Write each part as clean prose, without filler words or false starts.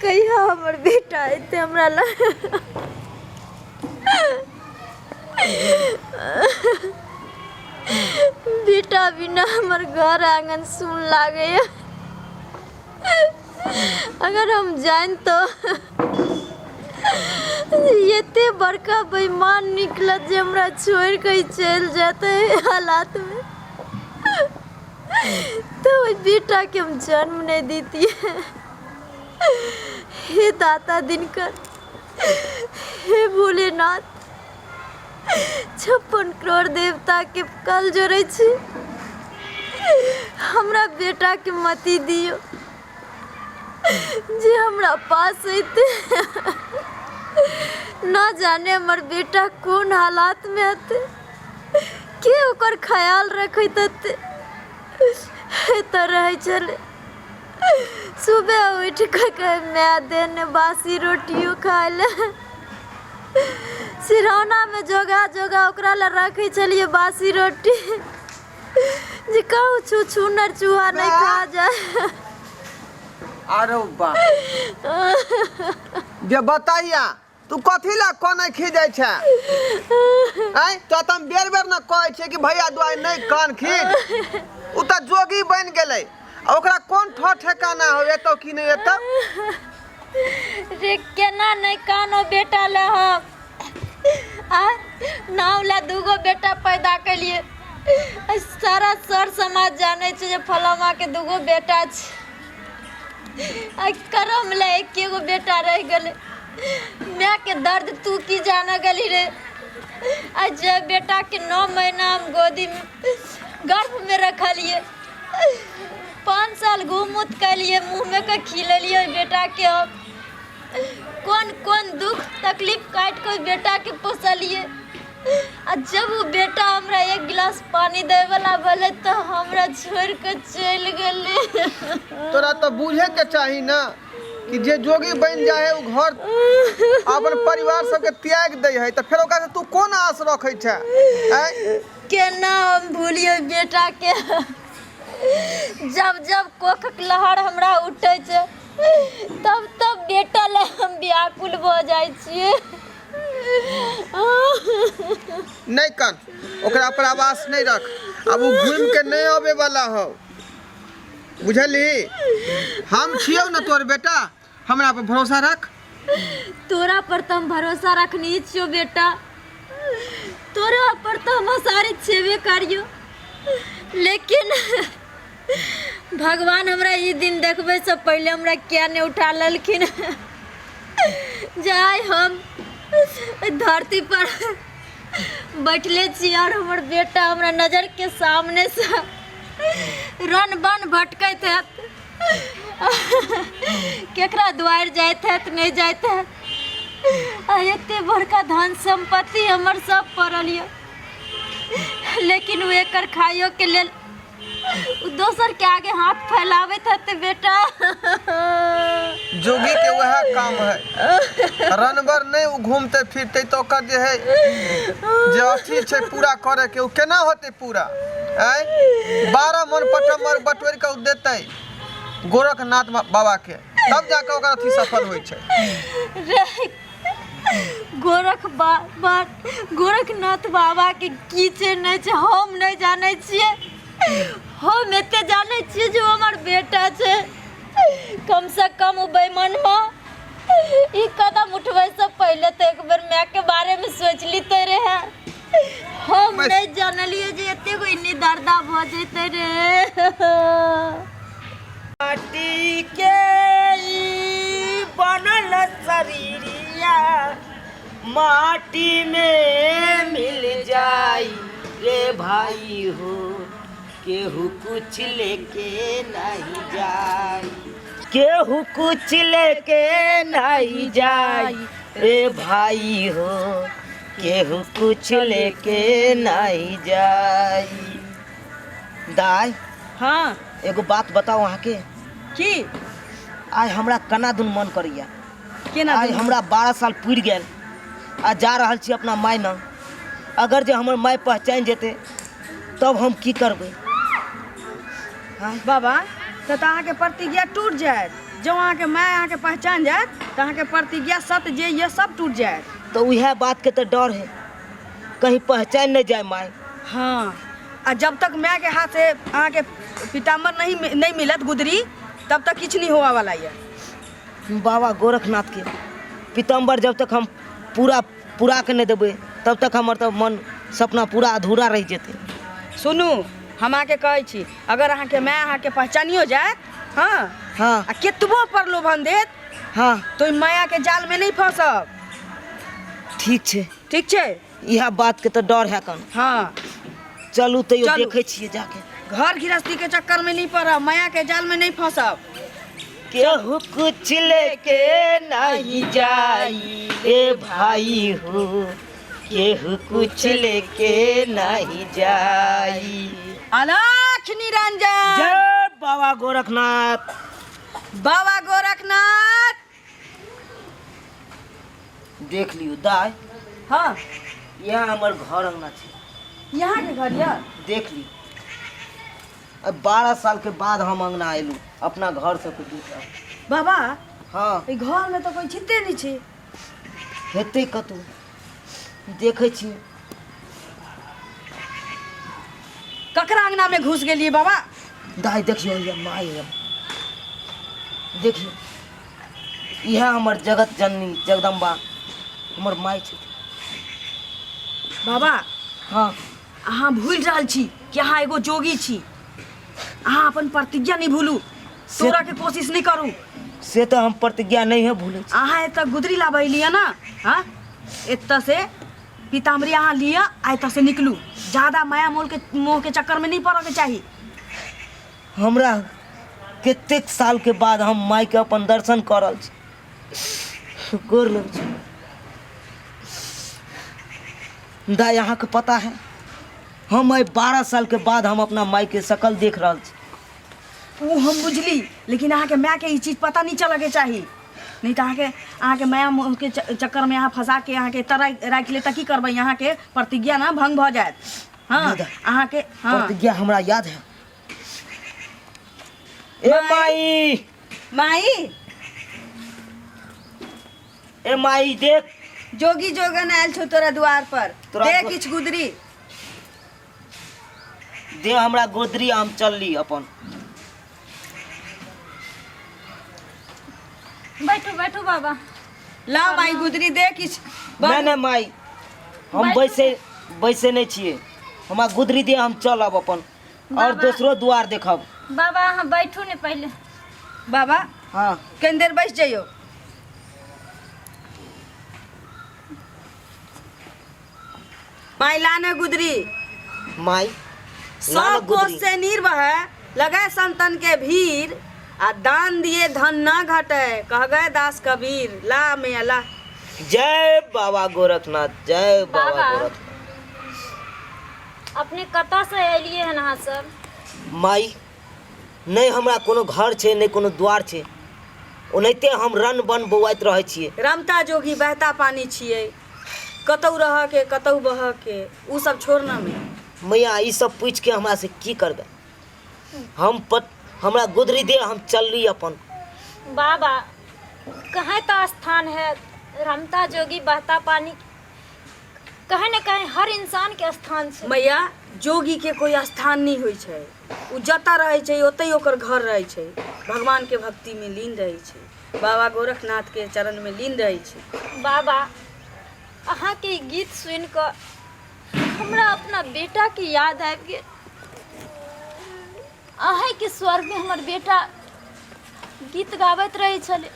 कहिया हमर बेटा एते हमरा ला बेटा बिना हमर घर आंगन सुन लागे। अगर हम जान तो ये बड़का बेईमान निकलत जे हमरा छोड़ के चल जाते हालात में, तो बेटा के हम जन्म नहीं देती। हे दाता दिनकर, हे भोलेनाथ, 56 करोड़ देवता के कल जोड़े छी, हमरा बेटा के मती दियो जे हमरा पास अइते। ना जाने हमर बेटा कौन हालात में हते, के ओकर ख्याल रखत हते। तो रहे चले सुबह उठ के कहे मैं देने बासी रोटियों खाए ले, सिरौना में जोगा जोगा ओकरा ला रखे चलिए बासी रोटी, जी कहूँ छू छू नर चूहा नहीं खा जाए। अरे बा जे बताइया तू कथी ला कोन खींचे छे? आई तो तुम बेर बेर न कहै छे कि भैया दुआई नहीं कान खींच। उ त जोगी बन गेलै, ओकरा कोन ठेकाना हो एतो कि नहीं एतो? रे केना नहीं कानो बेटा ले हम आ नाव ला दूगो बेटा पैदा कलिए। सारा सर समाज जाने छे जे फलामा के दूगो बेटा छे। करम ले एकेगो बेटा रह गले। मैं के दर्द तू की जाना गली रे। आज बेटा के 9 महीना हम गोदी में गर्भ में रखलिए, 5 साल घूमुत कलिए, मुँह में का खिललिए बेटा के। अब कौन कौन दुख तकलीफ काट कर बेटा के पोसलिए। जब वो बेटा हमरा 1 गिलास पानी दे वाला भले तो हमरा छोड़ के चल गले। तोरा तो बुझे के चाही ना कि जे जोगी बन जाए उ घर अपन परिवार सबके त्याग दे है, तो फिर ओकरा से तू कौन आस रखे छे? केना हम भूलिए बेटा के। जब जब कोख लहर हमरा उठे छे तब तब बेटा ले हम व्याकुल हो जाए छिए। नहीं कन ओकरा पर आवास नहीं रख, अब उ घूम के नहीं आवे वाला हो, बुझली? हम छियो ना तोर बेटा, हमरा पर भरोसा रख। तोरा पर तो हम भरोसा रखनी छियो बेटा, तोरा पर तो हम सारे छेबे करियो, लेकिन भगवान हमरा ये दिन देखबे से पहले हमरा क्या ने उठा ललखिन। जाय हम धरती पर बैठले छी और हमर बेटा हमरा नजर के सामने से रन बन भटकत है, केकरा द्वार जाइत है नहीं जाइत है। एते बड़का धन संपत्ति हमर सब पड़ल है, लेकिन वो एकर खाइयो के लेल दोसर के आगे हाथ फैलावे थे बेटा। जोगी के वह काम है, रनबर नहीं उ घूमते फिरते तो कर जे है जे अथी छे पूरा करे के, उ केना होते पूरा? 12 मन पटमर बटोर के देते गोरखनाथ बाबा के, तब जाके ओकर अथी सफल होय छे। गोरखनाथ बाबा के की छे नहीं छे हम नहीं जाने छिए। हम एते जाने छिए जो हमार बेटा छे। कम से कम उ बेईमानवा ई कदम उठवे से पहले तो एक बार मैं के बारे में सोच ली तो रहे। हम नहीं जानलिए जे एते कोई इन्नी दर्दा भ जेते रे। माटी के ई बनल शरीरिया माटी में मिल जाई रे भाई हो, केहू कुछ लेके नहीं जाई, केहू कुछ लेके नहीं जाई रे भाई हो, केहू कुछ लेके नहीं जाई। दाई हाँ एगो बात बताओ अहाँ के की आज हमरा कना दुन मन करिया। केना आज हमरा 12 साल पूर गेल, आज जा रहल छी अपना माय न। अगर जे हमर माय पहचान जेते तब हम की करबै? बाबा तो अहाँ के प्रतिज्ञा टूट जाए जो अहाँ के माय अहाँ के पहचान जाए तो अहाँ के प्रतिज्ञा सत्य जे ये सब टूट जाए। तो वह बात के तो डर है, कहीं पहचान नहीं जाए माई। हाँ, आ जब तक माय के हाथ से अहाँ के पीताम्बर नहीं मिलत गुदरी, तब तक कुछ नहीं होवा वाला है। बाबा गोरखनाथ के पीताम्बर जब तक हम पूरा के नहीं देवे, तब तक हमार तो मन सपना पूरा अधूरा रह जेते। सुनू, हम अहाँ के कहै छी, अगर अहाँ के माय अहाँ के पहचानियो जाए, हाँ हाँ आ केतबो प्रलोभन देत, हाँ तो माया के जाल में नहीं फंसब। ठीक है, ठीक है, यह बात के तो डर है कन। हाँ चलू तो चलू। देखे छिए जाके। घर गृहस्थी के चक्कर में नहीं पड़ब, माया के जाल में नहीं फंसब। केहू कुछ लेके नहीं जाई ए भाई हो, केहू कुछ लेके नहीं जाई। अलख निरंजन, जय बाबा गोरखनाथ। बाबा गोरखनाथ। देख लियो दाय, हाँ, यहाँ हमार घर अंगना छे, यहाँ के घर या देख ली। अब 12 साल के बाद हम अंगना आयलू अपना घर से कुछ दूसरा। बाबा, हाँ ई घर में तो कोई छिते नहीं छे। हेते कतौ देखे छी। ककरा अंगना में घुस गेलिए बाबा? दाई देखियो ये माई है, देखियो यह हमर जगत जननी जगदम्बा हमर माई छे। बाबा, हाँ अहाँ भूल रहल छी कि अहाँ एगो जोगी छी। अहाँ अपन प्रतिज्ञा नहीं भूलू, तोड़ा के कोशिश नहीं करू। से तो हम प्रतिज्ञा नहीं है भूले छी। अहाँ एतऽ गुदरी लाबै लिया ना, हाँ, एतऽ से पीताम्बरी अहाँ लिया, आ एतऽ से निकलू। ज्यादा माया मोह के चक्कर में नहीं पड़े के चाहिए। हमरा कितने साल के बाद हम माई के अपन दर्शन करल छी, गोर लग छी। दा यहाँ के पता है, हम 12 साल के बाद हम अपना माई के शकल देख रहा छी। वो हम बुझली, लेकिन अहाँ के माय के ई चीज पता नहीं चले के चाहिए। नहीं तो अहाँ के माया मोह के चक्कर में अहाँ फंसा के अहाँ के तरह राख ले, की करबै? अहाँ के प्रतिज्ञा ना भंग भ जाए। हाँ, अहाँ के हाँ प्रतिज्ञा हमरा याद है। ए माई, माई, ए माई देख, जोगी जोगन आयल छो तोरा द्वार पर। तोरा दे को- किछ गुदरी। दे हमरा गोदरी, हम चलली अपन। बैठो बैठो बाबा। ला माई गुदरी दे किछ। नहीं नहीं माई, हम बैसे नहीं छिए। हमरा गुदरी दे, हम चलब अपन और बाबा। दूसरो द्वार देखब। बाबा अहाँ बैठू ने पहले। बाबा, हाँ कनी देर बैठ जाइयो। माई लाने गुदरी। माई सौ कोस से नीर बहे, लगे संतन के भीड़, आ दान दिए धन ना घटे, कह गए दास कबीर। ला में ला। जय बाबा गोरखनाथ, जय बाबा बाबा। गोरखनाथ। अपने कतऽ से एलिए हन अहाँ सब? माई नहीं हमरा कोनो घर छे, नहीं कोनो द्वार छे, ओनाहिते हम रन बन बौआइत रहे छिए। रमता जोगी बहता पानी छिए, कतौ रह के कतौ बह के, उ सब छोड़ना में। मैया ई सब पूछ के हमरा से की करबे? हमरा गुदरी दे, हम चलली अपन। बाबा, कहीं तो स्थान है, रमता जोगी बहता पानी, कहीं न कहीं हर इंसान के स्थान छै। मैया, जोगी के कोई स्थान नहीं होइ छै। उ जतऽ रहै छै ओतै ओकर घर रहै छै। भगवान के भक्ति में लीन रहै छै, बाबा गोरखनाथ के चरण में लीन रहै छै। बाबा, अहाँ के गीत सुन कर हमरा अपना बेटा के याद आबि गेल। अहाँ के स्वर्ग में हमर बेटा गीत गाबैत रहे छले।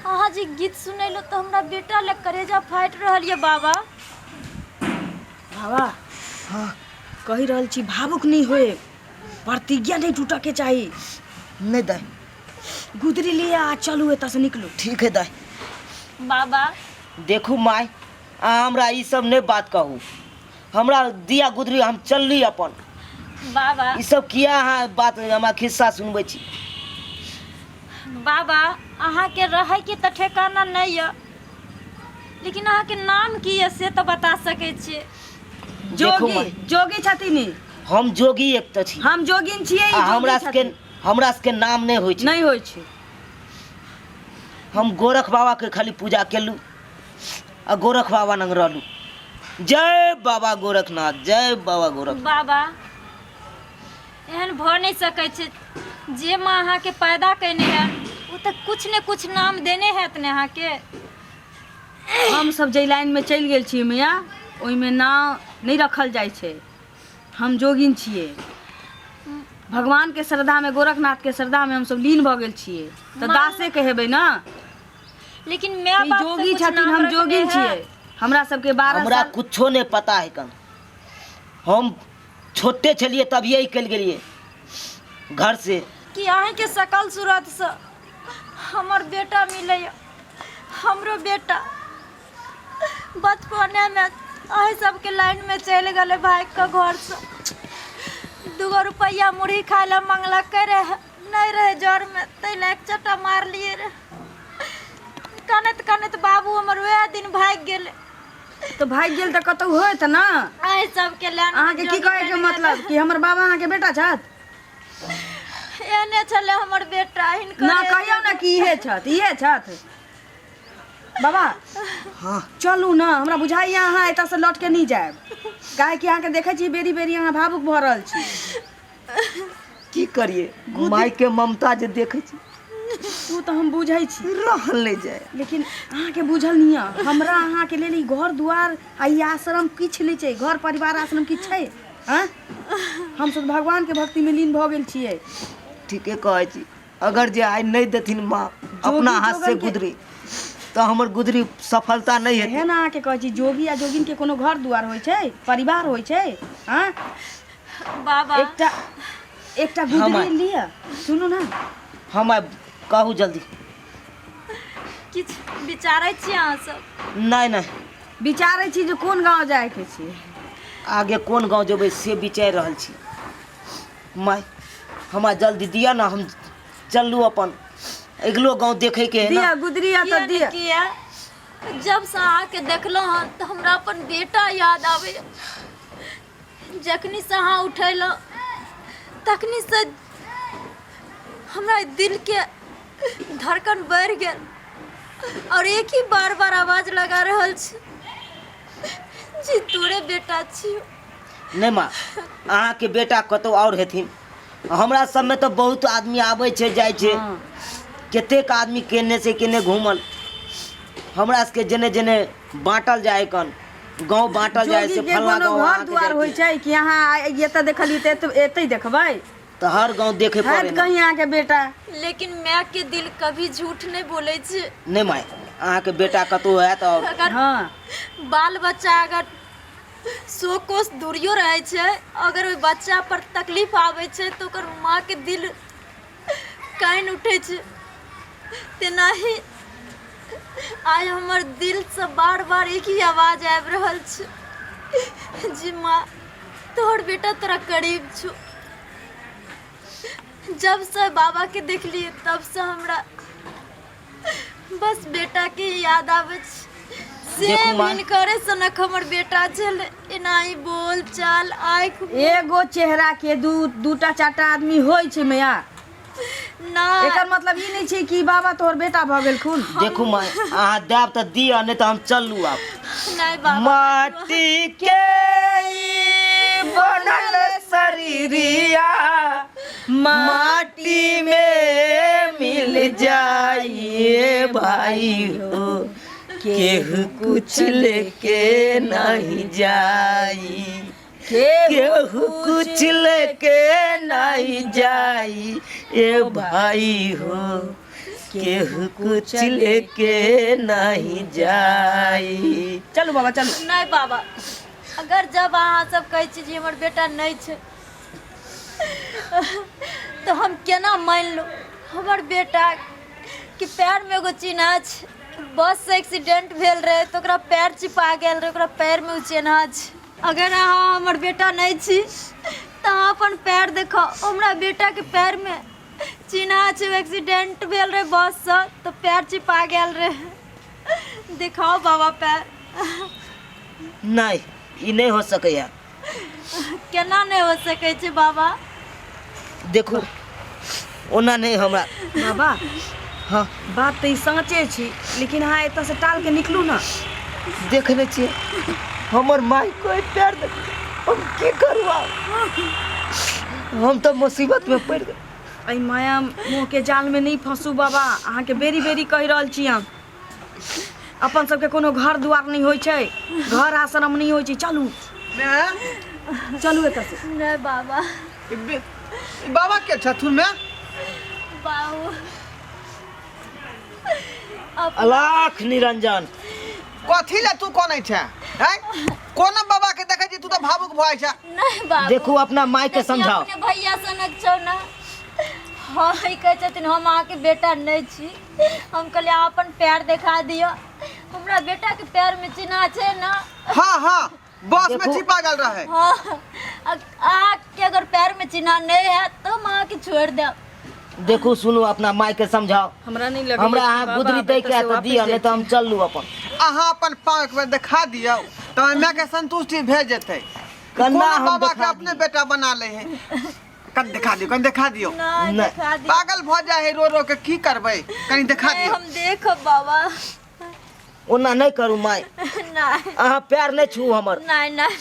अहाँ जे गीत सुनेलो तो हमरा बेटा ले करेजा फाटि रहल ये बाबा। बाबा, हाँ, कही रहल छी भावुक नहीं होए, प्रतिज्ञा नहीं टूटे के चाहिए। नहीं दाई, गुदरी लिए आ चलू एतऽ से निकलू। ठीक है दाई। बाबा, देखू माई, हमरा ई सब नहीं बात कहू। हमरा दिया गुदरी, हम चलली अपन। बाबा, ई सब किया अहाँ बात हमरा खिस्सा सुनबै छी? बाबा, अहाँ के रहे के तो ठिकाना नहीं है, लेकिन अहाँ के नाम की है से तो बता सके छिए। देखू जोगी, माई, जोगी छथिन। हम जोगी एक तो छी। हम जोगिन छिए, ई आ हमरा जोगी सबके छथिन। हमरा सबके नाम नहीं होइ छै। नहीं होइ छै। हम गोरख बाबा के खाली पूजा केलू आ गोरख बाबा नंग रहलू। जय बाबा गोरखनाथ, जय बाबा गोरख। बाबा एहन भऽ नहीं सकै छै। जे माँ अहाँके पैदा कैने है वो तो कुछ ने कुछ नाम देने हैत ने अहाँके। हम सब जे लाइन में चलि गेल छियै मैया, ओहिमे नाम नहीं रखल जाइ छै। हम जोगिन छियै, भगवान के श्रद्धा में, गोरखनाथ के श्रद्धा में हम सब लीन भऽ गेल छियै, तो माँ- दासे कहेबै ना। लेकिन माँ ई बाप जोगी छथिन, हम जोगिन छियै। हमरा सबके 12 हमरा साल कुछो नहीं पता है कन। हम छोटे छलिए तब यही कल गेलिए घर से। कि अहाँके सकल सूरत से हमर बेटा मिले। हमरो बेटा बचपने में अहीं सबके लाइन में चल गए भाई के घर से। 2 रुपया मुरही खाए ला मंगलकै रहे, नहीं रहे जर में, तैले एक चटा मार लिए रहे। कनत कनत बाबू हमर वह दिन भाग गेले। तो भाग गेल तो कतौ होत ना। अहीं सबके लाइन अहाँ के की कहे के मतलब कि हमर बाबा अहाँ के बेटा छथ? एने छले हमर बेटा हिनकर। ना कहियो ना कि इहे छथ, इहे छथ। बाबा हाँ चलू ना, हमरा बुझाइए अहाँ एतऽ से लौट के नहीं जाएब। काहे कि अहाँके देखै छी बेरी बेरी अहाँ भावुक भऽ रहल छी। की करिए, माय के ममता जे देखे छी तू तो हम बुझै छी, रहल नहीं जाए। लेकिन अहाँके बुझल नहीं है। हमरा अहाँके लेल ई घर दुआर आ ई आश्रम किछ नहीं छै। घर परिवार आश्रम किछ छै? हाँ, हम सब भगवान के भक्ति में लीन भऽ गेल छियै। ठीके कहै छी। अगर जे आइ नहीं देथिन माँ अपना हाथ से जोगी के- गुजरी तो हमर गुजरी सफलता नहीं है। है ना अहाँके कहै छी, जोगी आ जोगिन के कोनो घर दुआर होइ छै, परिवार होइ छै? हाँ, बाबा एकटा गुजरी हमार- लिअ। सुनू ना, हम आब कहू जल्दी। किछ विचारै छी अहाँ सब? नहीं नहीं, विचारै छी जे कोन गाँव जाए के छै। आगे कोन गांव जेबै से विचार रहल छी। माय हमरा जल्दी दिया ना, हम चलू अपन अगलो गांव देखे के है दिया ना। गुदरी आ किया तऽ नहीं दिया। किया? जब से अहाँके देखलहुँ हँ तऽ हमरा अपन बेटा याद आबै। जखनी से अहाँ उठेलहुँ तखनी से हमरा दिल के धड़कन बढ़ि गेल और एक ही बार बार आवाज लगा रहल छै जी तोरे बेटा छियो। नहीं माँ, अहाँ के बेटा कतौ और हेथिन। हमरा सब में तो बहुत आदमी आबै छै जाइ छै। हाँ। कतेक आदमी केने से केने घूमल। हमरा सबके जने जने बांटल जाए कन, गांव बांटल जाए से जोगी के फल्ला कोनो गांव घर अहाँके दुआर होइ जाए छै कि अहाँ एतऽ देखलियै तऽ एतै देखबै? तो हर गांव देखे पड़े हैत ना। कहीं अहाँके बेटा? लेकिन माँ के दिल कभी झूठ नहीं बोले छै। नहीं माय, अहाँ के बेटा कतौ हैत और अगर हाँ, बाल बच्चा अगर 100 कोस दूरियो रहे छै, अगर ओइ बच्चा पर तकलीफ आवे छै तो ओकर माँ के दिल कान उठे छै। तेनाही आइ हमर दिल से बार बार एक ही आवाज आबि रहल छै जी माँ तोहर बेटा तोरा करीब छौ। जब से बाबा के देखलिए तब से हमरा बस बेटा के याद आवे छै। देखू सेम माँ- हिनकरे सनक हमर बेटा छलै। एनाही बोल चाल आँख एगो चेहरा के दूटा चारटा आदमी होइ छै मैया। ना एकर मतलब ई नहीं छै कि बाबा तोहर बेटा भऽ गेलखुन। देखू माय, अहाँ देब तो दिया, नहीं तो हम चलू आब। नहीं बाबा माटी के ई बनल शरीरिया माटी में मिल जाइए भाई हो। केहू कुछ लेके नहीं जाई, केहू कुछ लेके नहीं जाई ए भाई हो। केहू कुछ लेके नहीं जाई। चलू बाबा चलू। नहीं बाबा, अगर जब अहाँ सब कहै छी जे हमर बेटा नहीं छै तो हम केना मान लो? हमर बेटा के पैर में एगो चिन्हा छै। बस से एक्सीडेंट भेल रहे तो ओकरा पैर चिपा गेल रहे, ओकरा पैर में उ चिन्हा छै। अगर अहाँ हमर बेटा नहीं छी तो अहाँ अपन पैर देखाओ। हमरा बेटा के पैर में चिन्हा छै, एक्सीडेंट भेल रहे बस से तो पैर चिपा गेल रहे। दिखाओ बाबा पैर। नहीं, ई नहीं हो सकैया। केना नहीं हो सकै छै बाबा? देखो ओना नहीं हमरा। बाबा हाँ बात तो ई साँचे छी, लेकिन अहाँ एतऽ से टाल के निकलू ना। देखने छिए हमर माई को पैर दे, हम की करू आब? हम तो मुसीबत में पड़ गए। अई माया मुँह के जाल में नहीं फंसू बाबा, अहाँ के बेरी बेरी कह रहल छी हम। अपन सबके कोनो घर दुआर नहीं होइ छै, घर आश्रम नहीं होइ छै। चलू चलू एतऽ से। नहीं बाबा, बाबा के छथुन में बाबू अलाख निरंजन कथी ले तू कोनै छै हैं? कोन बाबा के देखै छी तू तो भावुक भय छै। नहीं बाबू, देखू अपना माई के समझाओ। अपने भैया सनक छौ ना। हाँ ई कहै छथिन हम अहाँके बेटा नहीं छी। हम कहलिए अहाँ अपन पैर दिखा दियो। हमरा बेटा के पैर में चिन्हा छै ना। हाँ हाँ बस में देखो। छिपा गेल रहे। हाँ आपके अगर पैर में चिन्हा नहीं है तो हम अहाँके छोड़ देब। देखू सुनू अपना माई के समझाओ। हमरा नहीं लगे हमरा अहाँ गुदरी दे के तो दिया, नहीं तो हम चललू अपन। अहाँ अपन पाँव एक बेर दिखा दियो तो मैं के संतुष्टि भेज जेतै। कन्ना कोना हम बाबा के दिखा अपने बेटा बना ले है। कन दिखा दियो, कन दिखा दियो। नहीं नहीं। दिखा दियो। पागल भ जाए है रो रो के, की करबै? कनी दिखा नहीं दियो। हम देखब बाबा। ओना नहीं करू माई, नहीं अहाँ पैर नहीं छू हमर। नहीं नहीं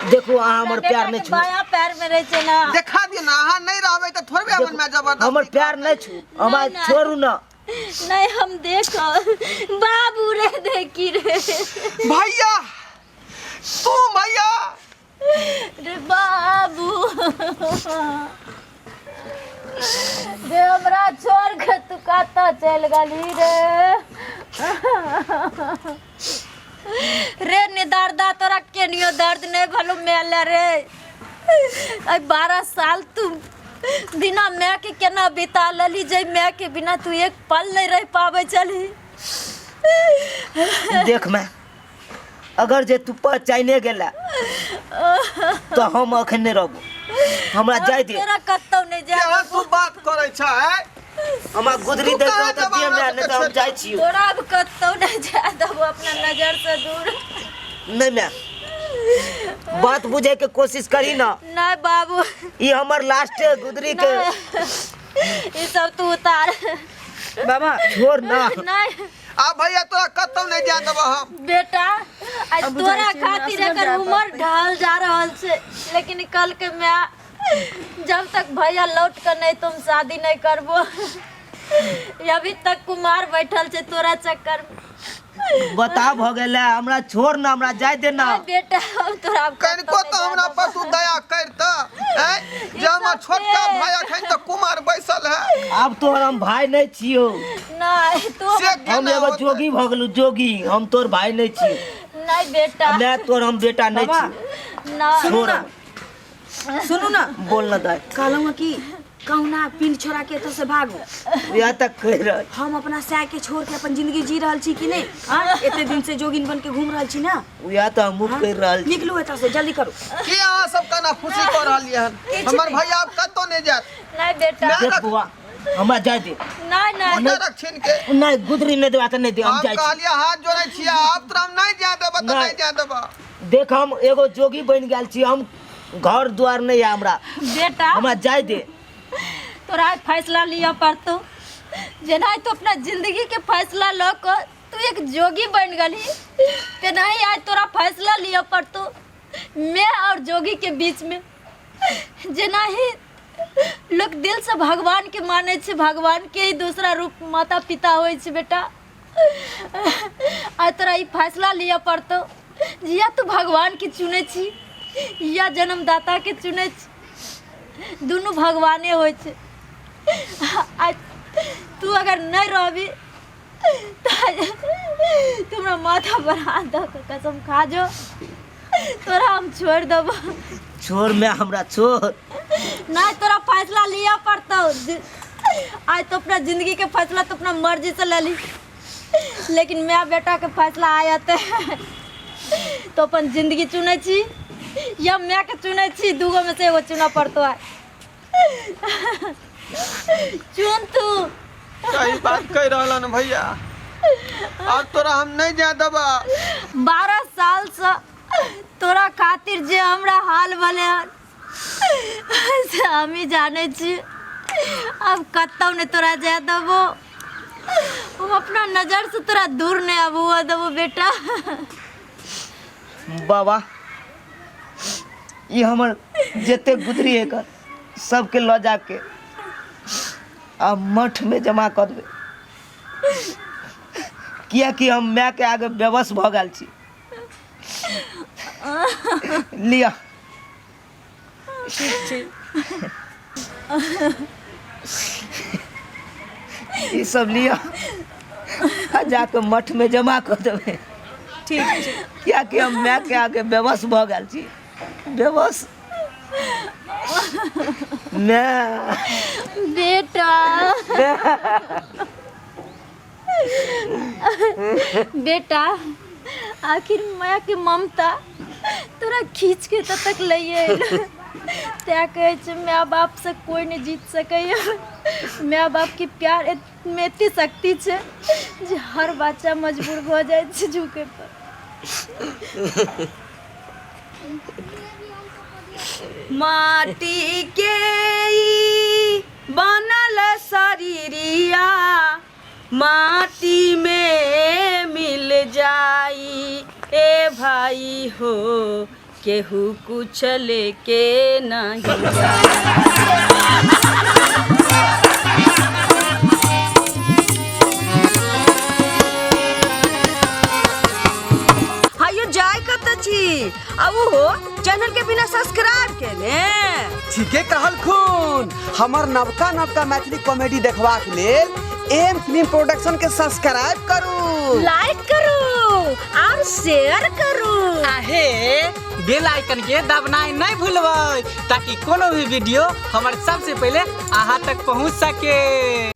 देखू अहाँ हमर बेटा पैर के नहीं छू, बायां पैर में रहे छै ना। दिखा दियो ना, अहाँ नहीं रहबै त थोड़बे अपन में जबरदस्ती। हमर पैर नहीं छू, हमार नहीं। छोड़ू ना। नहीं हम देखो बाबू रे, देखी रे भैया तू भैया रे बाबू रे हमरा छोड़ के तू कतऽ चल गली रे। रे निदारदा तोरा केनियो दर्द नहीं भलो मेले रे। आई 12 साल तू बिना मैं के केना बिता लली, जे मैं के बिना तू एक पल नहीं रह पावे चली। देख मैं अगर जे तू पहचाने गेला तो हम अखन नहीं रहबो। हमरा जाय दे। तोरा कतौ नहीं जा। केहन तू बात करै छै? हमरा गुदरी तू दे कहाँ के दिए जमाना नहीं तो हम जाय छियो। तोरा अब कतौ नहीं जा देबो अपना नजर से दूर। नहीं मैं बात बुझे के कोशिश करी ना। नहीं बाबू ये हमर लास्ट गुदरी के ये सब तू उतार। बाबा छोड़ ना। नहीं आ भैया तोरा कतौ नहीं जा देबो हम। बेटा आज अब तोरा बुझाइ छै हमरा खातिर असगर एकर जाय उम्र ढल जा रहल छै, लेकिन कल के मैं जब तक भैया लौट कर नहीं तुम शादी नहीं करबो। अभी तक कुमार बैठल छै तोरा चक्कर में। बता भ गेले, हमरा छोड़ ना, हमरा जाय दे ना। नहीं बेटा हम तोरा कनिको तो हमरा पर तू दया कर त हैं? जे हमर छोटका भाई अखन तो कुमार बैसल है। अब तो हम भाई नहीं छियो, नहीं तो से हम केना एगो होतै? जोगी भ गेलू। जोगी हम तोर भाई नहीं छियो। नहीं बेटा मैं तोर हम बेटा नहीं बाबा छियो। ना छोड़ सुनू ना, बोल ना दाई। कहलहुँ कि कहुना पिंड छोड़ा के एतऽ से भागो। या तक कह रहा हम अपना सै के छोड़ के अपन जिंदगी जी रहल छी कि नहीं? हाँ एते दिन से जोगिन बन के घूम रहल छी ना। या तो हम कह रहा छी। निकलू एतऽ से, जल्दी करू। की अहाँ सब कना खुशी कर रहलिए हन? हमर भैया अब कतौ नहीं जात। नहीं बेटा देख बुआ हमरा जाय दे। नहीं नहीं नरक छीन के नहीं गुदरी नहीं देवा त नहीं दे, हम हम जाय छी। कहलिए हाथ जोड़ै छियै, अब तोरा हम नहीं जा देबो त नहीं। नहीं जा देबो। देख हम एगो जोगी बन गेल छी, हम घर द्वार नहीं है हमरा, बेटा हमरा जाय दे। तोरा फैसला लिया पड़तो। जेना तो अपना जिंदगी के फैसला लो को तू एक जोगी बन गली, तेना ही आज तोरा फैसला लिया पड़तो मैं और जोगी के बीच में। जेना ही लोग दिल से भगवान के माने छे, भगवान के ही दूसरा रूप माता पिता होय छे बेटा। आज तोरा ई फैसला लिया पड़तो, या तू भगवान के चुने छी या जन्मदाता के चुने छी। दोनों भगवाने होय छे। आज तू अगर नहीं रहबी तो हमरा माथा पर हाथ दो के कसम खा जो तोरा हम छोड़ देबो। छोड़ मैं हमरा छोड़। नहीं तोरा फैसला लिया पड़ता। आज तो अपना जिंदगी के फैसला तो अपना मर्जी से ले ली, लेकिन मैं बेटा के फैसला आया तो अपन जिंदगी चुने छी या मैं के चुने छी, दूगो में से एगो चुना पड़तो है। चुन तू। सही बात कह रहलन भैया, अब तोरा हम नहीं जा देबो। 12 साल से तोरा खातिर जे हमरा हाल भले हन से हम ही जाने छी। अब कत्तौ ने तोरा जाए देबो, हम अपना नजर से तोरा दूर नहीं अब हुआ देबो बेटा। बाबा ये हमर जते गुदरी है कर सबके ल जाके आ मठ में जमा कर देबे, किया कि हम मैं के आगे बेबस भ गेल छी। लिया ये सब लिया आ जाके मठ में जमा कर देबे। ठीक क्या कि हम मैं के आगे बेबस भ गेल छी, बेबस मैं बेटा बेटा आखिर माया के ममता तोरा खींच के तक लइए त्या कहे छै माय बाप से कोई नहीं जीत सकैया। माय बाप के प्यार में एते शक्ति छै जे हर बच्चा मजबूर भ जाए छै झुके पर। माटी के ई बनल शरीरिया माटी में मिल जाई ए भाई हो, केहू कुछ लेके नहीं हायो जाय कत छी अब हो चैनल के बिना सब्सक्राइब केले। ठीके कहल खून, हमर नवका नवका मैथिली कॉमेडी देखबाक लेल एम फिल्म प्रोडक्शन के सब्सक्राइब करू, लाइक करू और शेयर करू। आहे बेल आइकन के दबनाई नहीं भूलबै ताकि कोनो भी वीडियो हमारे सबसे पहले अहाँ तक पहुंच सके।